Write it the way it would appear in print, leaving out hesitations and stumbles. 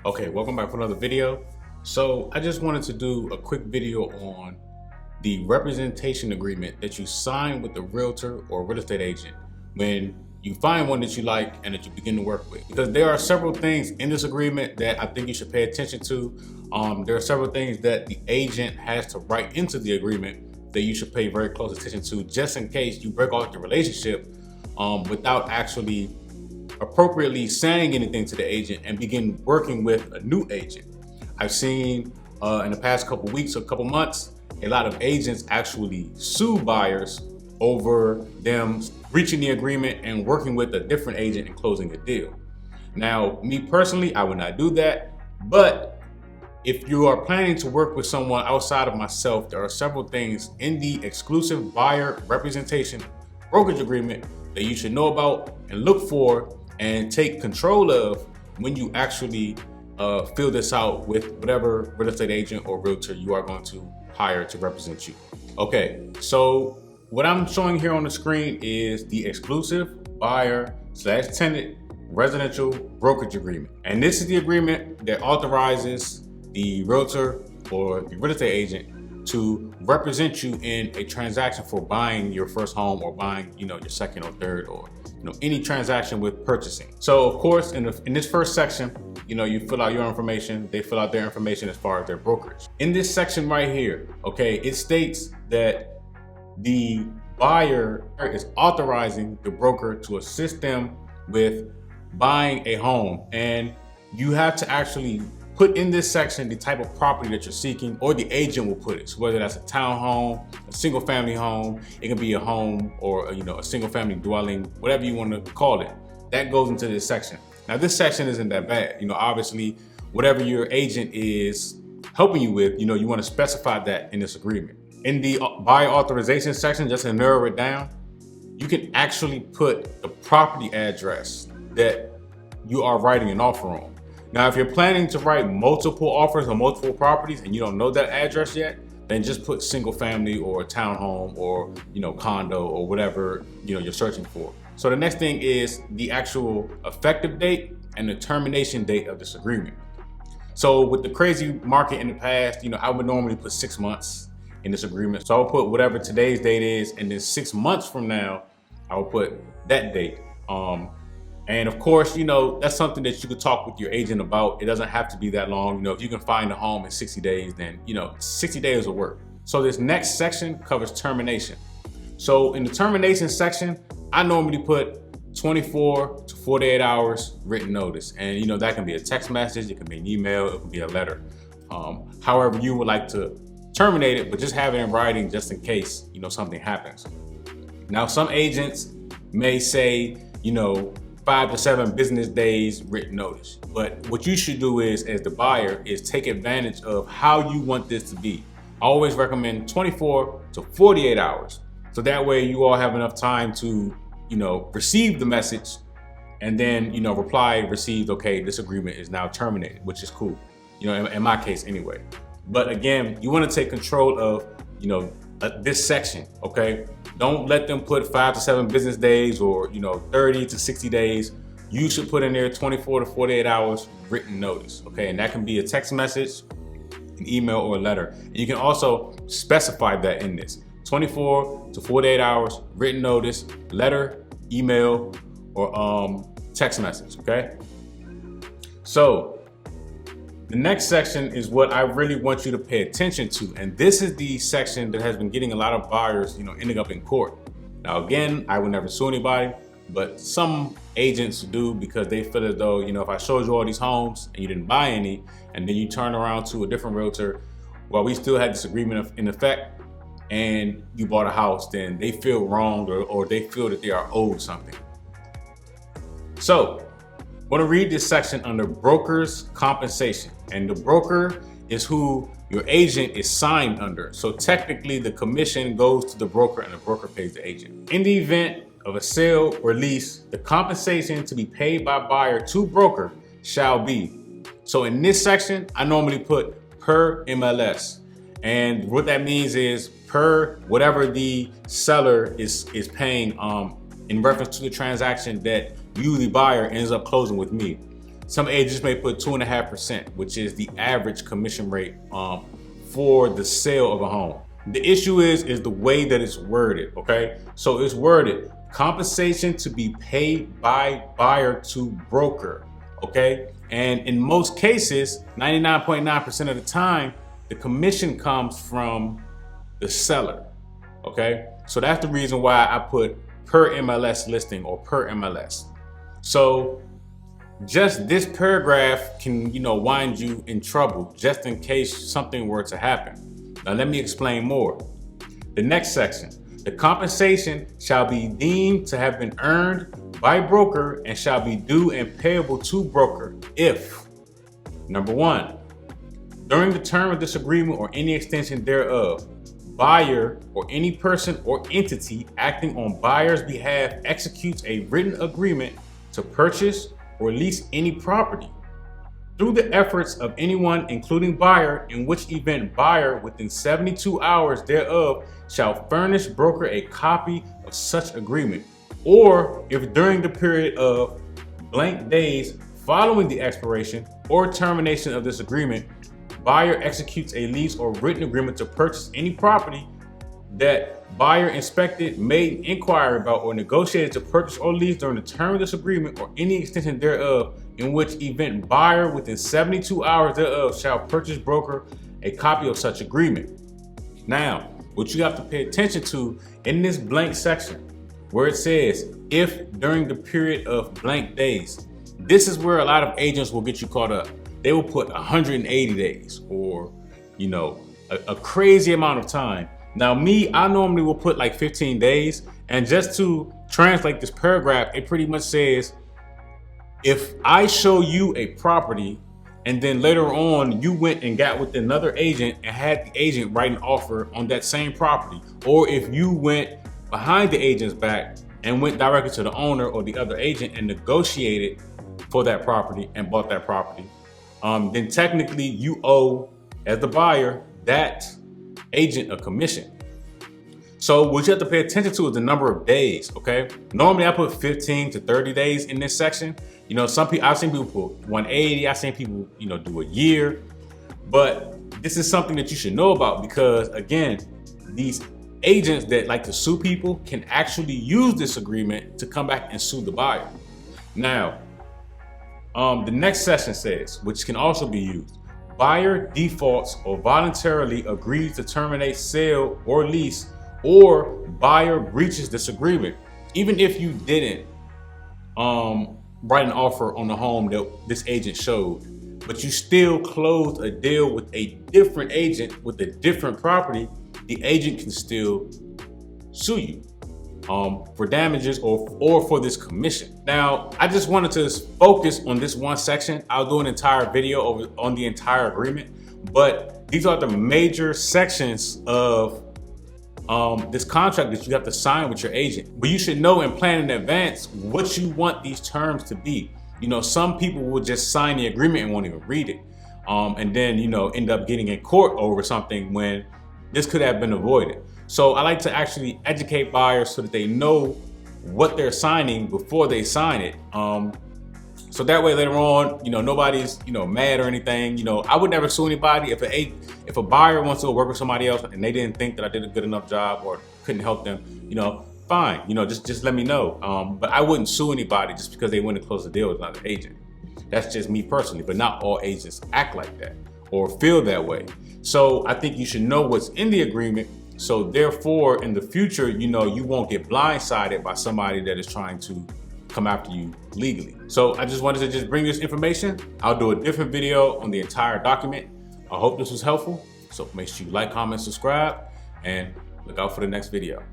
Okay, welcome back for another video. So I just wanted to do a quick video on the representation agreement that you sign with the realtor or real estate agent when you find one that you like and that you begin to work with. Because there are several things in this agreement that I think you should pay attention to. There are several things that the agent has to write into the agreement that you should pay very close attention to, just in case you break off the relationship without actually appropriately saying anything to the agent and begin working with a new agent. I've seen in the past couple weeks or couple months, a lot of agents actually sue buyers over them reaching the agreement and working with a different agent and closing a deal. Now, me personally, I would not do that, but if you are planning to work with someone outside of myself, there are several things in the exclusive buyer representation brokerage agreement that you should know about and look for and take control of when you actually fill this out with whatever real estate agent or realtor you are going to hire to represent you. Okay, so what I'm showing here on the screen is the exclusive buyer/tenant residential brokerage agreement. And this is the agreement that authorizes the realtor or the real estate agent to represent you in a transaction for buying your first home or buying, your second or third, or any transaction with purchasing. So of course, in this first section, you fill out your information, they fill out their information as far as their brokerage. In this section right here, okay, it states that the buyer is authorizing the broker to assist them with buying a home, and you have to actually put in this section the type of property that you're seeking, or the agent will put it. So whether that's a townhome, a single family home, it can be a home or a single family dwelling, whatever you want to call it, that goes into this section. Now this section isn't that bad. Obviously whatever your agent is helping you with, you want to specify that in this agreement. In the buyer authorization section, just to narrow it down, you can actually put the property address that you are writing an offer on. Now, if you're planning to write multiple offers on multiple properties and you don't know that address yet, then just put single family or a townhome or condo or whatever you're searching for. So the next thing is the actual effective date and the termination date of this agreement. So with the crazy market in the past, I would normally put 6 months in this agreement. So I'll put whatever today's date is, and then 6 months from now, I'll put that date. And of course, that's something that you could talk with your agent about. It doesn't have to be that long. If you can find a home in 60 days, then 60 days will work. So this next section covers termination. So in the termination section, I normally put 24 to 48 hours written notice. And that can be a text message, it can be an email, it can be a letter. However you would like to terminate it, but just have it in writing just in case, something happens. Now, some agents may say, 5 to 7 business days written notice. But what you should do is, as the buyer, is take advantage of how you want this to be. I always recommend 24 to 48 hours. So that way you all have enough time to, receive the message and then, reply, received, okay, this agreement is now terminated, which is cool, in my case anyway. But again, you want to take control of, this section, okay? Don't let them put 5 to 7 business days or 30 to 60 days. You should put in there 24 to 48 hours written notice, okay? And that can be a text message, an email, or a letter. And you can also specify that in this 24 to 48 hours written notice, letter, email, or text message, okay? So the next section is what I really want you to pay attention to. And this is the section that has been getting a lot of buyers, ending up in court. Now, again, I would never sue anybody, but some agents do, because they feel as though, if I showed you all these homes and you didn't buy any, and then you turn around to a different realtor, while we still had this agreement in effect, and you bought a house, then they feel wronged or they feel that they are owed something. So I want to read this section under broker's compensation. And the broker is who your agent is signed under. So technically the commission goes to the broker and the broker pays the agent. In the event of a sale or lease, the compensation to be paid by buyer to broker shall be. So in this section, I normally put per MLS. And what that means is per whatever the seller is paying in reference to the transaction that you, the buyer, ends up closing with me. Some agents may put 2.5%, which is the average commission rate for the sale of a home. The issue is the way that it's worded, okay? So it's worded, compensation to be paid by buyer to broker, okay? And in most cases, 99.9% of the time, the commission comes from the seller, okay? So that's the reason why I put per MLS listing or per MLS. So just this paragraph can, wind you in trouble just in case something were to happen. Now let me explain more. The next section, the compensation shall be deemed to have been earned by broker and shall be due and payable to broker if, number one, during the term of this agreement or any extension thereof, buyer or any person or entity acting on buyer's behalf executes a written agreement to purchase or lease any property through the efforts of anyone, including buyer, in which event buyer within 72 hours thereof shall furnish broker a copy of such agreement, or if during the period of blank days following the expiration or termination of this agreement, buyer executes a lease or written agreement to purchase any property that buyer inspected, made inquiry about, or negotiated to purchase or lease during the term of this agreement or any extension thereof, in which event buyer within 72 hours thereof shall purchase broker a copy of such agreement. Now, what you have to pay attention to in this blank section, where it says, if during the period of blank days, this is where a lot of agents will get you caught up. They will put 180 days or, a crazy amount of time. Now me, I normally will put like 15 days. And just to translate this paragraph, it pretty much says, if I show you a property and then later on you went and got with another agent and had the agent write an offer on that same property, or if you went behind the agent's back and went directly to the owner or the other agent and negotiated for that property and bought that property, then technically you owe, as the buyer, that agent a commission. So what you have to pay attention to is the number of days, okay? Normally I put 15 to 30 days in this section. Some people, I've seen people put 180, I've seen people, do a year, but this is something that you should know about because again, these agents that like to sue people can actually use this agreement to come back and sue the buyer. Now, the next section says, which can also be used, buyer defaults or voluntarily agrees to terminate sale or lease, or buyer breaches this agreement. Even if you didn't write an offer on the home that this agent showed, but you still closed a deal with a different agent with a different property, the agent can still sue you for damages or for this commission. Now, I just wanted to focus on this one section. I'll do an entire video on the entire agreement, but these are the major sections of this contract that you have to sign with your agent. But you should know and plan in advance what you want these terms to be. Some people will just sign the agreement and won't even read it. And then, end up getting in court over something when this could have been avoided. So I like to actually educate buyers so that they know what they're signing before they sign it. So that way later on, nobody's, mad or anything. I would never sue anybody if a buyer wants to work with somebody else and they didn't think that I did a good enough job or couldn't help them, fine, just let me know. But I wouldn't sue anybody just because they went to close the deal with another agent. That's just me personally, but not all agents act like that or feel that way. So I think you should know what's in the agreement. So therefore, in the future, you won't get blindsided by somebody that is trying to come after you legally. So I just wanted to just bring this information. I'll do a different video on the entire document. I hope this was helpful. So make sure you like, comment, subscribe, and look out for the next video.